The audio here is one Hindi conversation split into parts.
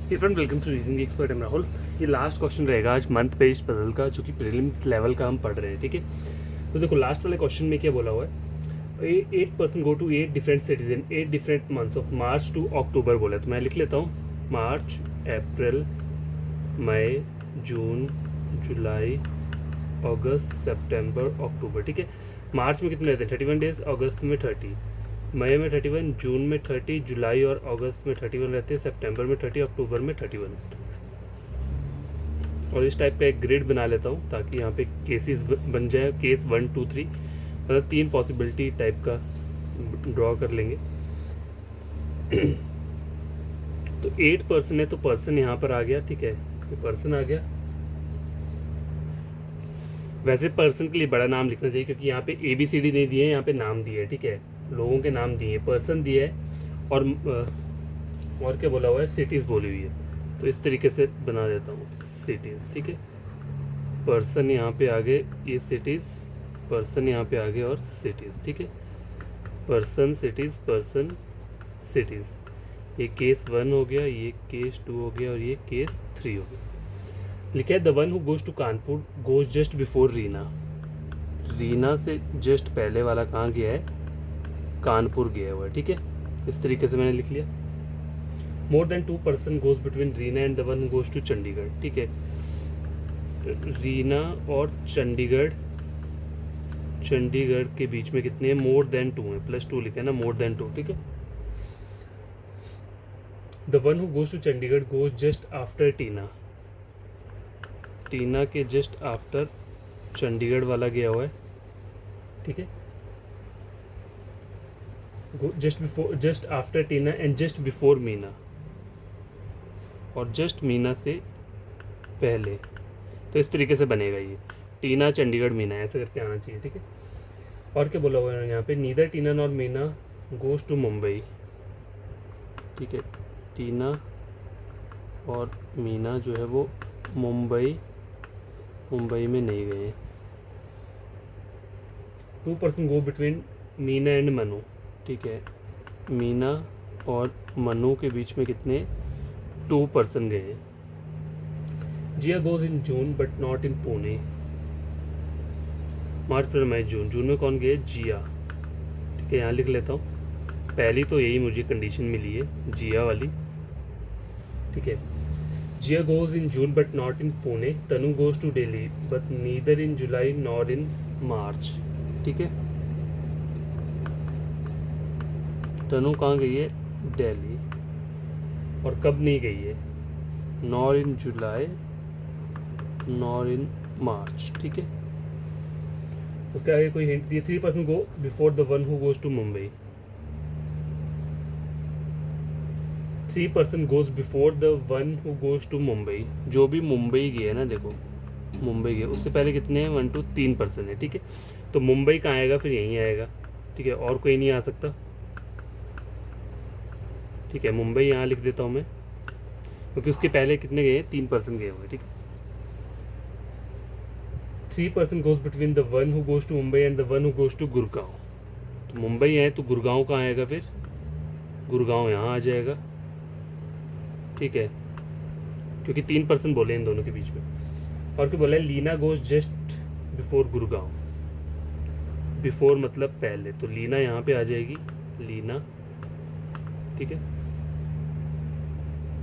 Hey friend, welcome to reasoning expert. Am Rahul. ये लास्ट क्वेश्चन रहेगा आज मंथ बेस्ड पजल का, जो कि प्रीलिम्स लेवल का हम पढ़ रहे हैं। ठीक है, तो देखो लास्ट वाले क्वेश्चन में क्या बोला हुआ है। 8% go to 8 different cities in 8 different months of March to October बोला है। तो मैं लिख लेता हूँ मार्च, अप्रैल, मई, जून, जुलाई, अगस्त, सितंबर, अक्टूबर। ठीक है, मार्च में कितने रहते हैं 31 डेज, अगस्त में 30, मई में 31, जून में 30, जुलाई और अगस्त में 31 रहते हैं, सितंबर में 30, अक्टूबर में 31। और इस टाइप का एक ग्रिड बना लेता हूँ ताकि यहाँ पे केसेस बन जाए, केस 1 2 3, मतलब 3 पॉसिबिलिटी टाइप का ड्रॉ कर लेंगे। तो 8% है तो पर्सन यहाँ पर आ गया। ठीक है, ये पर्सन आ गया। वैसे पर्सन के लिए बड़ा नाम लिखना चाहिए क्योंकि यहाँ पे ABCD नहीं दिए हैं, यहाँ पे नाम दिए है। ठीक है, लोगों के नाम दिए, पर्सन दिए है और क्या बोला हुआ है, सिटीज़ बोली हुई है। तो इस तरीके से बना देता हूँ सिटीज़। ठीक है, पर्सन यहाँ पे आगे, ये सिटीज़, पर्सन यहाँ पे आगे और सिटीज़। ठीक है, पर्सन सिटीज़, पर्सन सिटीज़। ये केस 1 हो गया, ये केस 2 हो गया और ये केस 3 हो गया। लिखा है the one who goes to Kanpur goes just before Reena. Reena से जस्ट पहले वाला कहाँ गया है, कानपुर गया हुआ है। ठीक है, इस तरीके से मैंने लिख लिया। More than 2% goes between Reena and the one who goes to Chandigarh. ठीक है, रीना और चंडीगढ़, चंडीगढ़ के बीच में कितने हैं, मोर देन 2 है, +2 लिखा है ना, मोर देन 2। ठीक है, the one who goes to Chandigarh goes just after Tina. Tina के जस्ट आफ्टर चंडीगढ़ वाला गया हुआ है। ठीक है, just after Tina and just before Meena, और जस्ट मीना से पहले। तो इस तरीके से बनेगा ये, टीना चंडीगढ़ मीना ऐसे करके आना चाहिए। ठीक है, और क्या बोला हुआ है यहाँ पे, neither Tina nor Meena goes to Mumbai. ठीक है, टीना और मीना जो है वो मुंबई में नहीं गए। 2% गो बिटवीन मीना एंड मनु। ठीक है, मीना और मनु के बीच में कितने 2% गए हैं। Jiya goes in June but not in Pune. March April May June, June में कौन गए, जिया। ठीक है, यहाँ लिख लेता हूँ, पहली तो यही मुझे कंडीशन मिली है, जिया वाली। ठीक है, Jiya goes in June but not in Pune. Tanu goes to Delhi but neither in July nor in March. ठीक है, तनु कहाँ गई है, दिल्ली, और कब नहीं गई है, nor in July nor in March. ठीक है, उसके आगे कोई हिंट दिए, 3% go before the one who goes to Mumbai. 3% goes before the one who goes to Mumbai. जो भी मुंबई गया है ना, देखो मुंबई गया, उससे पहले कितने हैं, 1 to 3% है। ठीक है, तो मुंबई कहाँ आएगा, फिर यहीं आएगा। ठीक है, और कोई नहीं आ सकता। ठीक है, मुंबई यहाँ लिख देता हूँ मैं, क्योंकि उसके पहले कितने गए, 3% गए हुए। ठीक है, 3% goes between the one who goes to Mumbai and the one who goes to Gurgaon. तो मुंबई है तो गुड़गांव कहाँ आएगा, फिर गुड़गांव यहाँ आ जाएगा। ठीक है, क्योंकि 3% बोले इन दोनों के बीच में। और क्या बोला है, Leena goes just before Gurgaon. Before मतलब पहले, तो लीना यहाँ पे आ जाएगी, लीना। ठीक है,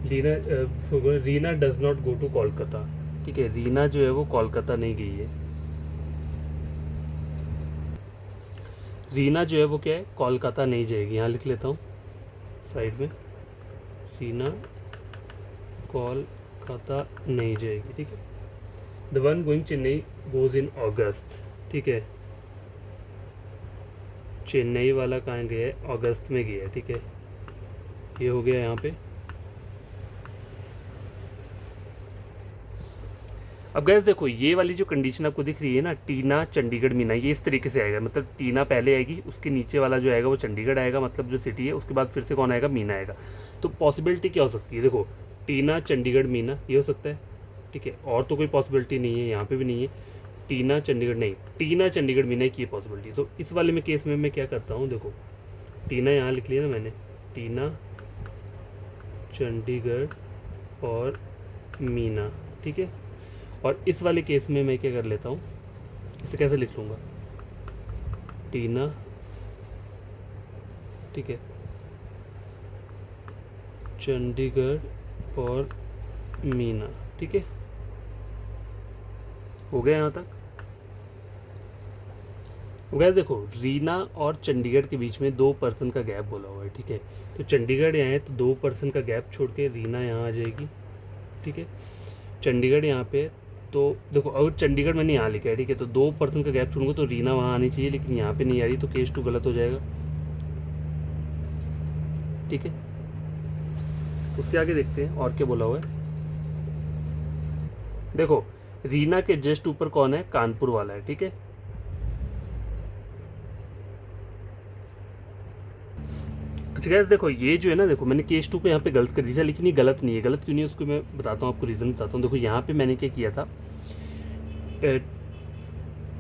Reena does not go to Kolkata. ठीक है, रीना जो है वो कोलकाता नहीं गई है। रीना जो है वो क्या है, कोलकाता नहीं जाएगी। यहाँ लिख लेता हूँ साइड में, रीना कोलकाता नहीं जाएगी। ठीक है, the one going Chennai goes in August. ठीक है, चेन्नई वाला कहाँ गया है, अगस्त में गया है। ठीक है, ये हो गया यहाँ पे। अब गैस देखो, ये वाली जो कंडीशन आपको दिख रही है ना, टीना चंडीगढ़ मीना, ये इस तरीके से आएगा। मतलब टीना पहले आएगी, उसके नीचे वाला जो आएगा वो चंडीगढ़ आएगा, मतलब जो सिटी है, उसके बाद फिर से कौन आएगा, मीना आएगा। तो पॉसिबिलिटी क्या हो सकती है, देखो टीना चंडीगढ़ मीना ये हो सकता है। ठीक है, और तो कोई पॉसिबिलिटी नहीं है, यहाँ पर भी नहीं है। टीना चंडीगढ़ नहीं, टीना चंडीगढ़ मीना की पॉसिबिलिटी। तो इस वाले में केस में मैं क्या करता हूँ, देखो टीना यहाँ लिख लिया ना मैंने, टीना चंडीगढ़ और मीना, ठीक है। और इस वाले केस में मैं क्या कर लेता हूँ, इसे कैसे लिख लूँगा, टीना, ठीक है, चंडीगढ़ और मीना, ठीक है। हो गया यहाँ तक? हो गया। देखो रीना और चंडीगढ़ के बीच में 2 पर्सन का गैप बोला हुआ है, ठीक है। तो चंडीगढ़ यहाँ है तो 2 पर्सन का गैप छोड़ के रीना यहाँ आ जाएगी, ठीक है। चंडीगढ़ यहाँ पे, तो देखो अगर चंडीगढ़ मैंने यहाँ लिखा है, ठीक है, तो 2 पर्सन का गैप छोड़ूंगा तो रीना वहाँ आनी चाहिए, लेकिन यहाँ पे नहीं आ रही, तो केस 2 गलत हो जाएगा, ठीक है। उसके आगे देखते हैं और क्या बोला हुआ है। देखो रीना के जस्ट ऊपर कौन है, कानपुर वाला है, ठीक है। अच्छा गाइस देखो ये जो है ना, देखो मैंने केस 2 को यहाँ पे गलत कर दिया था, लेकिन ये गलत नहीं है। गलत क्यों नहीं है उसको मैं बताता हूँ, आपको रीज़न बताता हूँ। देखो यहाँ पे मैंने क्या किया था,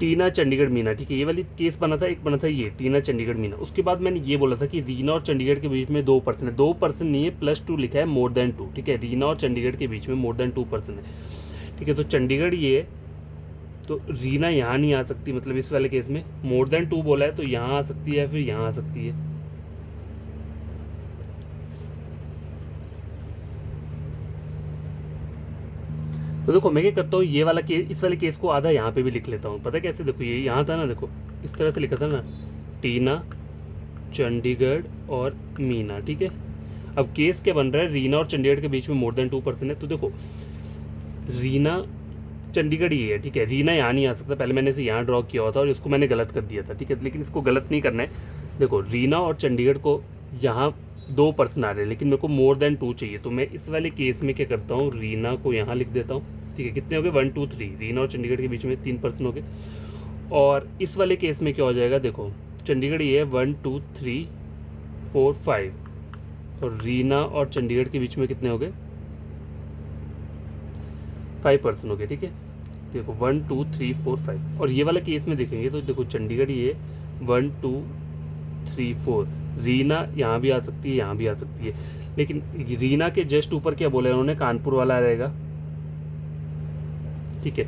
टीना चंडीगढ़ मीना, ठीक है, ये वाली केस बना था। एक बना था ये टीना चंडीगढ़ मीना, उसके बाद मैंने ये बोला था कि रीना और चंडीगढ़ के बीच में 2 पर्सन है। 2 पर्सन नहीं है, +2 लिखा है, मोर देन 2, ठीक है। रीना और चंडीगढ़ के बीच में मोर देन 2 पर्सन है, ठीक है। तो चंडीगढ़ ये है, तो रीना यहाँ नहीं आ सकती, मतलब इस वाले केस में मोर देन 2 बोला है तो यहाँ आ सकती है, फिर यहाँ आ सकती है। तो देखो मैं क्या करता हूँ, ये वाला केस, इस वाले केस को आधा यहाँ पे भी लिख लेता हूँ। पता है कैसे, देखो ये यहाँ था ना, देखो इस तरह से लिखा था ना, टीना चंडीगढ़ और मीना, ठीक है। अब केस क्या बन रहा है, रीना और चंडीगढ़ के बीच में मोर देन 2 पर्सन है। तो देखो रीना चंडीगढ़ ये है, ठीक है। रीना यहाँ नहीं आ सकता, पहले मैंने इसे यहाँ ड्रॉ किया हुआ था और इसको मैंने गलत कर दिया था, ठीक है। लेकिन इसको गलत नहीं करना है। देखो रीना और चंडीगढ़ को यहाँ 2 पर्सन आ रहे हैं, लेकिन मेरे को मोर देन 2 चाहिए, तो मैं इस वाले केस में क्या करता हूँ, रीना को यहाँ लिख देता हूँ, ठीक है। कितने हो गए, 1 2 3, रीना और चंडीगढ़ के बीच में 3 पर्सन हो गए। और इस वाले केस में क्या हो जाएगा, देखो चंडीगढ़ ये है 1 2 3 4 5, और रीना और चंडीगढ़ के बीच में कितने हो गए, 5 पर्सन हो गए, ठीक है। देखो 1 2 3 4 5, और ये वाला केस में देखेंगे तो देखो चंडीगढ़ ये 1 2 3 4, रीना यहाँ भी आ सकती है, यहाँ भी आ सकती है, लेकिन रीना के जस्ट ऊपर क्या बोला है उन्होंने, कानपुर वाला रहेगा, ठीक है।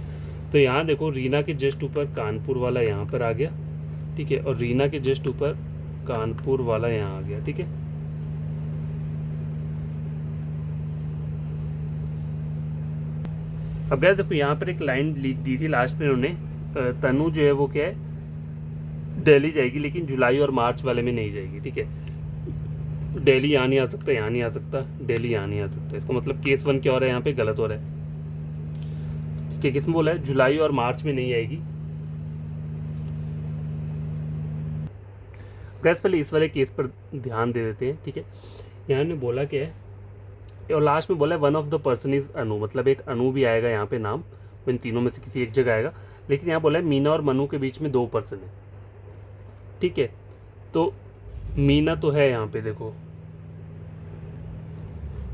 तो यहाँ देखो रीना के जस्ट ऊपर कानपुर वाला यहाँ पर आ गया, ठीक है, और रीना के जस्ट ऊपर कानपुर वाला यहाँ आ गया, ठीक है। अब गाइस देखो यहाँ पर एक लाइन दी थी लास्ट में उन्होंने, तनु जो है वो क्या है, दिल्ली जाएगी, लेकिन जुलाई और मार्च वाले में नहीं जाएगी, ठीक है। दिल्ली यहाँ नहीं आ सकता, यहाँ नहीं आ सकता, दिल्ली यहाँ नहीं आ सकता। इसका मतलब केस 1 क्या हो रहा है, यहाँ पे गलत हो रहा है, ठीक है। किसमें बोला है, जुलाई और मार्च में नहीं आएगी। गैस पहले इस वाले केस पर ध्यान दे देते हैं, ठीक है। यहाँ ने बोला क्या है, और लास्ट में बोला है 1 ऑफ द पर्सन इज अनु, मतलब एक अनु भी आएगा यहाँ पे नाम, इन तीनों में से किसी एक जगह आएगा। लेकिन यहाँ बोला है मीना और मनु के बीच में 2 पर्सन है, ठीक है। तो मीना तो है यहाँ पे, देखो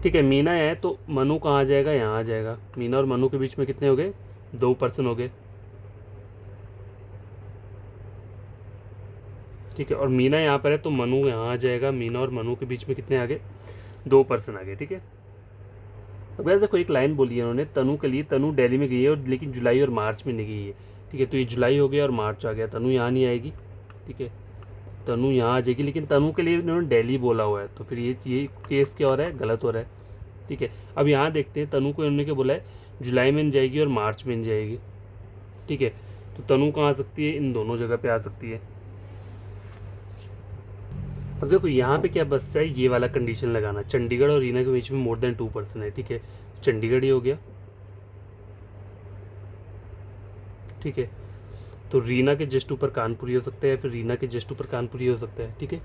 ठीक है, मीना है तो मनु कहाँ आ जाएगा, यहाँ आ जाएगा। मीना और मनु के बीच में कितने हो गए, 2 पर्सन हो गए, ठीक है। और मीना यहाँ पर है तो मनु यहाँ आ जाएगा। मीना और मनु के बीच में कितने आ गए, 2 पर्सन आ गए, ठीक है। अब यार देखो एक लाइन बोली है उन्होंने तनु के लिए, तनु दिल्ली में गई है और लेकिन जुलाई और मार्च में नहीं गई है, ठीक है। तो ये जुलाई हो गया और मार्च आ गया, तनु यहाँ नहीं आएगी, ठीक है। तनु यहाँ आ जाएगी, लेकिन तनु के लिए उन्होंने दिल्ली बोला हुआ है, तो फिर ये केस क्या हो रहा है, गलत हो रहा है, ठीक है। अब यहाँ देखते हैं, तनु को उन्होंने क्या बोला है, जुलाई में नहीं जाएगी और मार्च में नहीं जाएगी, ठीक है। तो तनु कहाँ आ सकती है, इन दोनों जगह पे आ सकती है। अब देखो यहाँ पे क्या बचता है, ये वाला कंडीशन लगाना, चंडीगढ़ और रीना के बीच में मोर देन 2 पर्सन है, ठीक है। चंडीगढ़ ही हो गया, ठीक है। तो रीना के जस्ट ऊपर कानपुरी हो सकता है, फिर रीना के जस्ट ऊपर कानपुरी हो सकता है, ठीक है,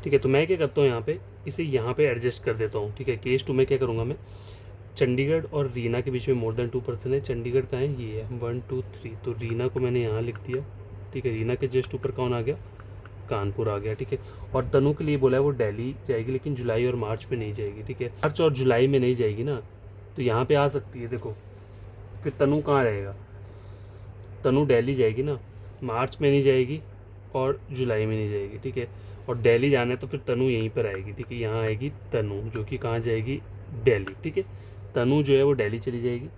ठीक है। तो मैं क्या करता हूँ यहाँ पे, इसे यहाँ पे एडजस्ट कर देता हूँ, ठीक है। केस 2 में क्या करूँगा मैं, चंडीगढ़ और रीना के बीच में मोर देन 2 पर्सन है। चंडीगढ़ का है, ये है 1 2 3, तो रीना को मैंने यहाँ लिख दिया, ठीक है। रीना के जस्ट ऊपर कौन आ गया, कानपुर आ गया, ठीक है। और तनु के लिए बोला है वो दिल्ली जाएगी, लेकिन जुलाई और मार्च में नहीं जाएगी, ठीक है। मार्च और जुलाई में नहीं जाएगी ना, तो यहाँ पे आ सकती है, देखो फिर तनु कहाँ रहेगा, तनु दिल्ली जाएगी ना, मार्च में नहीं जाएगी और जुलाई में नहीं जाएगी, ठीक है। और दिल्ली जाना है तो फिर तनु यहीं पर आएगी, ठीक है। यहाँ आएगी तनु, जो कि कहाँ जाएगी, दिल्ली, ठीक है। तनु जो है वो दिल्ली चली जाएगी,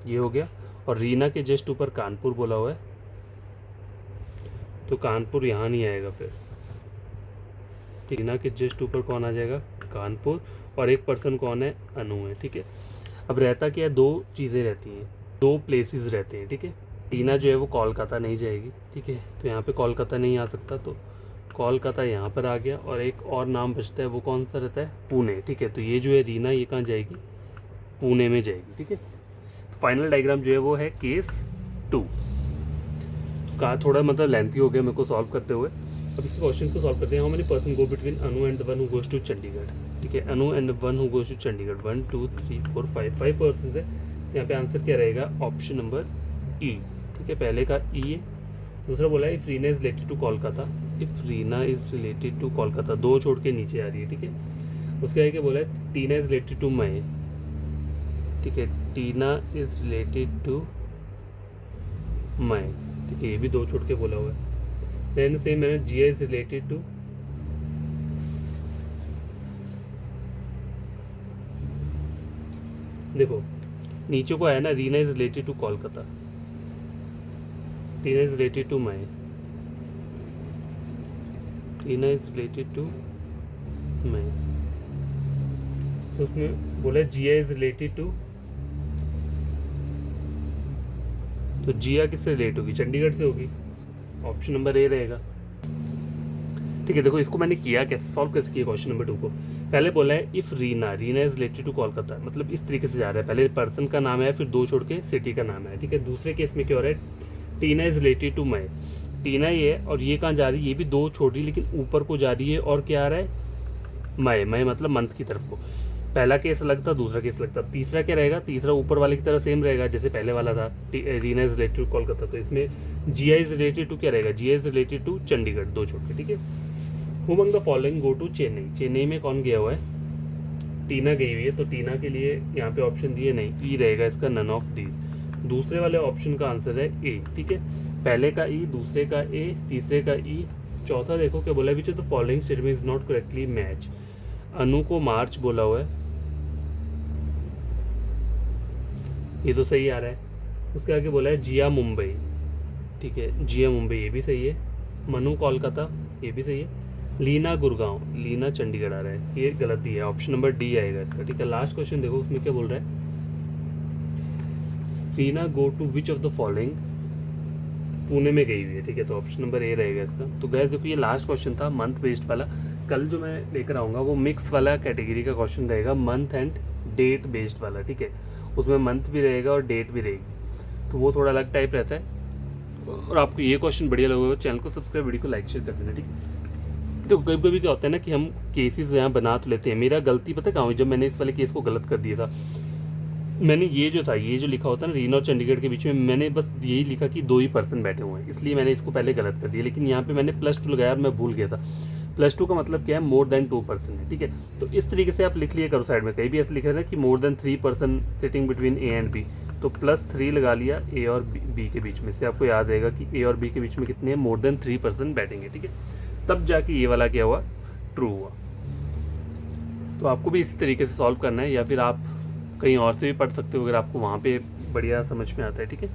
ये हो गया। और रीना के जस्ट ऊपर कानपुर बोला हुआ है, तो कानपुर यहाँ नहीं आएगा फिर। रीना के जस्ट ऊपर कौन आ जाएगा, कानपुर। और एक पर्सन कौन है, अनु है, ठीक है। अब रहता क्या है, दो चीज़ें रहती हैं, दो प्लेसेस रहते हैं, ठीक है। रीना जो है वो कोलकाता नहीं जाएगी, ठीक है, तो यहाँ पे कोलकाता नहीं आ सकता, तो कोलकाता यहाँ पर आ गया। और एक और नाम बचता है, वो कौन सा रहता है, पुणे, ठीक है। तो ये जो है रीना, ये कहाँ जाएगी, पुणे में जाएगी, ठीक है। तो फाइनल डायग्राम जो है वो है केस 2 का। थोड़ा मतलब लेंथी हो गया मेरे को सॉल्व करते हुए। अब इसके क्वेश्चन को सॉल्व करते हैं। How many person go between Anu and the one who goes to Chandigarh, ठीक है। Anu and one who goes to Chandigarh, 1 2 3 4 5 person है। यहाँ पे आंसर क्या रहेगा, ऑप्शन नंबर ई, ठीक है। पहले का ई है। दूसरा बोला है if Reena is related to Kolkata, if Reena is related to Kolkata, दो छोड़ के नीचे आ रही है, ठीक है। उसके आगे बोला है टीना इज रिलेटेड टू मई, ठीक है। टीना इज रिलेटेड टू मई, ठीक है, ये भी दो छोड़ के बोला हुआ है। देन सेम मैंने जिया इज रिलेटेड टू, देखो नीचे को आया ना, Reena is related to Kolkata, Tina is related to May, Tina is related to May. तो उसमें बोला जिया इज रिलेटेड टू, तो जिया किससे रिलेट होगी, चंडीगढ़ से होगी, ऑप्शन नंबर ए रहेगा, ठीक है। देखो इसको मैंने किया कैसे, सॉल्व कैसे किया क्वेश्चन नंबर 2 को। पहले बोला है if Reena, Reena is related to Kolkata, मतलब इस तरीके से जा रहा है, पहले पर्सन का नाम है, फिर दो छोड़ के सिटी का नाम है, ठीक है। दूसरे केस में क्या हो रहा है, टीना इज रिलेटेड टू मई, टीना ये है और ये कहाँ जा रही है, ये भी दो छोड़ रही है लेकिन ऊपर को जा रही है, और क्या आ रहा है, मई, मई मतलब मंथ की तरफ को। पहला केस अलग था, दूसरा केस अलग था। तीसरा क्या रहेगा, तीसरा ऊपर वाले की तरह सेम रहेगा जैसे पहले वाला था, Reena is related to Kolkata. तो इसमें जिया इज रिलेटेड टू क्या रहेगा, Jiya is related to Chandigarh, दो छोड़ के, ठीक है। Who among the following go to Chennai, Chennai में कौन गया हुआ है, टीना गई हुई है, तो टीना के लिए यहाँ पे ऑप्शन दिए नहीं, ई रहेगा इसका, नन ऑफ दीज। दूसरे वाले ऑप्शन का आंसर है ए, ठीक है। पहले का ई, दूसरे का ए, तीसरे का ई। चौथा देखो क्या बोला, which of the following statement is not correctly match. Anu को मार्च बोला हुआ है, ये तो सही आ रहा है। उसके आगे बोला है जिया मुंबई, ठीक है, जिया मुंबई, ये भी सही है। मनु कोलकाता, ये भी सही है। लीना गुड़गांव, लीना चंडीगढ़ आ रहा है, ये गलत दिया है, ऑप्शन नंबर डी आएगा इसका, ठीक है। लास्ट क्वेश्चन देखो उसमें क्या बोल रहा है, Reena go to which of the following, Pune में गई हुई है, ठीक है, तो ऑप्शन नंबर ए रहेगा इसका। तो गैस देखो ये लास्ट क्वेश्चन था मंथ बेस्ड वाला। कल जो मैं लेकर आऊँगा वो मिक्स वाला कैटेगरी का क्वेश्चन रहेगा, मंथ एंड डेट बेस्ड वाला, ठीक है। उसमें मंथ भी रहेगा और डेट भी रहेगी, तो वो थोड़ा अलग टाइप रहता है। और आपको ये क्वेश्चन बढ़िया लगेगा, चैनल को सब्सक्राइब, वीडियो को लाइक शेयर कर देना, ठीक है। तो कभी कभी क्या होता है ना कि हम केसेस यहाँ बना तो लेते हैं। मेरा गलती पता कहाँ हुई, जब मैंने इस वाले केस को गलत कर दिया था। मैंने ये जो था, ये जो लिखा होता है ना रीना और चंडीगढ़ के बीच में, मैंने बस यही लिखा कि दो ही पर्सन बैठे हुए हैं, इसलिए मैंने इसको पहले गलत कर दिया। लेकिन यहाँ पे मैंने +2 लगाया और मैं भूल गया था। +2 का मतलब क्या है, मोर देन 2 पर्सन है, ठीक है। तो इस तरीके से आप लिख लिया करो साइड में, कहीं भी ऐसे लिखा है ना कि more than 3 person sitting between A and B, तो +3 लगा लिया ए और बी के बीच में से। आपको याद रहेगा कि ए और बी के बीच में कितने हैं, मोर देन 3 पर्सन बैठेंगे, ठीक है। तब जाके ये वाला क्या हुआ, ट्रू हुआ। तो आपको भी इसी तरीके से सॉल्व करना है, या फिर आप कहीं और से भी पढ़ सकते हो अगर आपको वहाँ पे बढ़िया समझ में आता है, ठीक है।